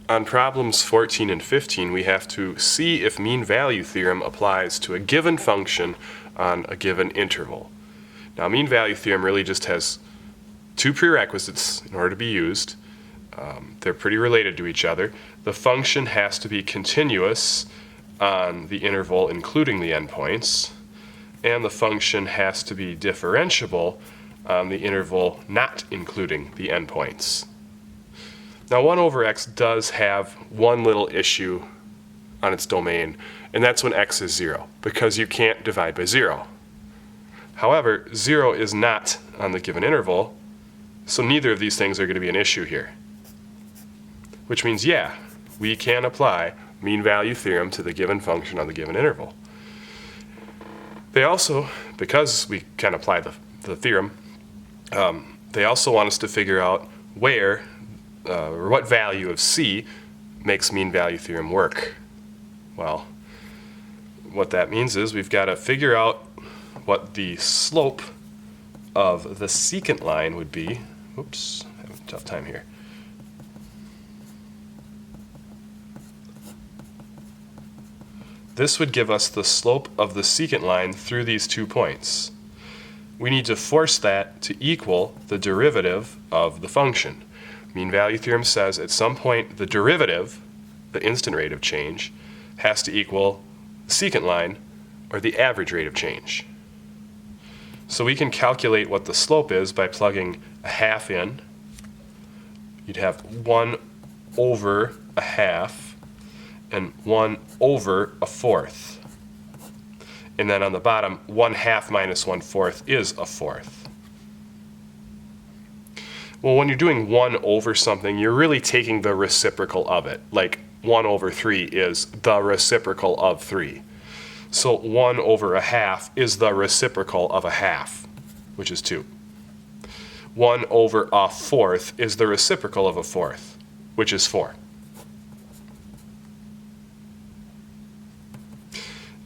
On problems 14 and 15, we have to see if mean value theorem applies to a given function on a given interval. Now, mean value theorem really just has two prerequisites in order to be used. They're pretty related to each other. The function has to be continuous on the interval including the endpoints, and the function has to be differentiable on the interval not including the endpoints. Now 1 over x does have one little issue on its domain, and that's when x is 0, because you can't divide by 0. However, 0 is not on the given interval, so neither of these things are going to be an issue here. Which means, yeah, we can apply mean value theorem to the given function on the given interval. They also, because we can apply the theorem, they also want us to figure out where or what value of c makes mean value theorem work. Well, what that means is we've got to figure out what the slope of the secant line would be. Oops, I have a tough time here. This would give us the slope of the secant line through these 2 points. We need to force that to equal the derivative of the function. Mean value theorem says at some point the derivative, the instant rate of change, has to equal the secant line, or the average rate of change. So we can calculate what the slope is by plugging a half in. You'd have 1 over a half and 1 over a fourth. And then on the bottom, 1/2 minus 1/4 is a fourth. Well, when you're doing 1 over something, you're really taking the reciprocal of it. Like 1 over 3 is the reciprocal of 3. So 1 over a half is the reciprocal of a half, which is 2. 1 over a fourth is the reciprocal of a fourth, which is 4.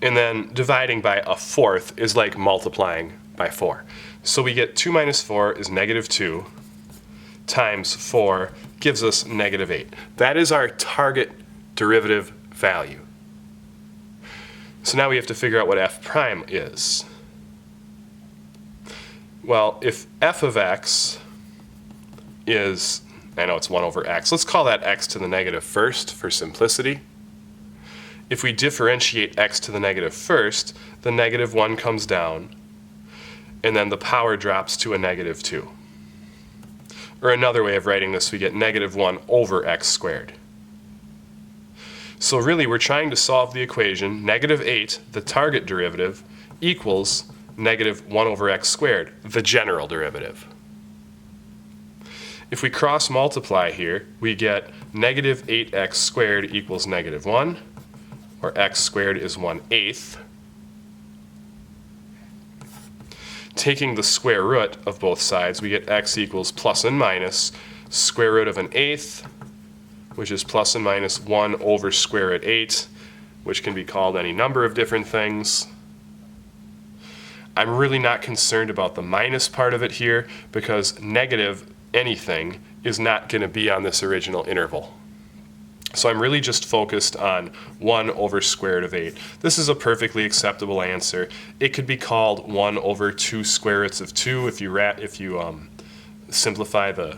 And then dividing by a fourth is like multiplying by 4. So we get 2 minus 4 is -2 times 4 gives us -8. That is our target derivative value. So now we have to figure out what f prime is. Well, if f of x is, I know it's 1 over x, let's call that x to the negative first for simplicity. If we differentiate x to the negative first, the -1 comes down, and then the power drops to a -2. Or another way of writing this, we get -1 over x squared. So really we're trying to solve the equation -8, the target derivative, equals -1 over x squared, the general derivative. If we cross multiply here, we get -8x squared equals -1, or x squared is 1/8. Taking the square root of both sides, we get x equals plus and minus square root of 1/8, which is plus and minus 1 over square root 8, which can be called any number of different things. I'm really not concerned about the minus part of it here, because negative anything is not going to be on this original interval. So I'm really just focused on 1 over square root of 8. This is a perfectly acceptable answer. It could be called 1 over 2 square roots of 2 if you simplify the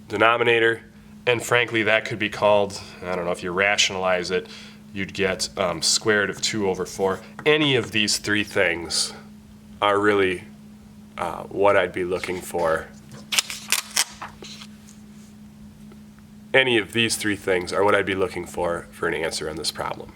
denominator. And frankly, that could be called, I don't know, if you rationalize it, you'd get square root of 2 over 4. Any of these 3 things are really what I'd be looking for. Any of these 3 things are what I'd be looking for an answer on this problem.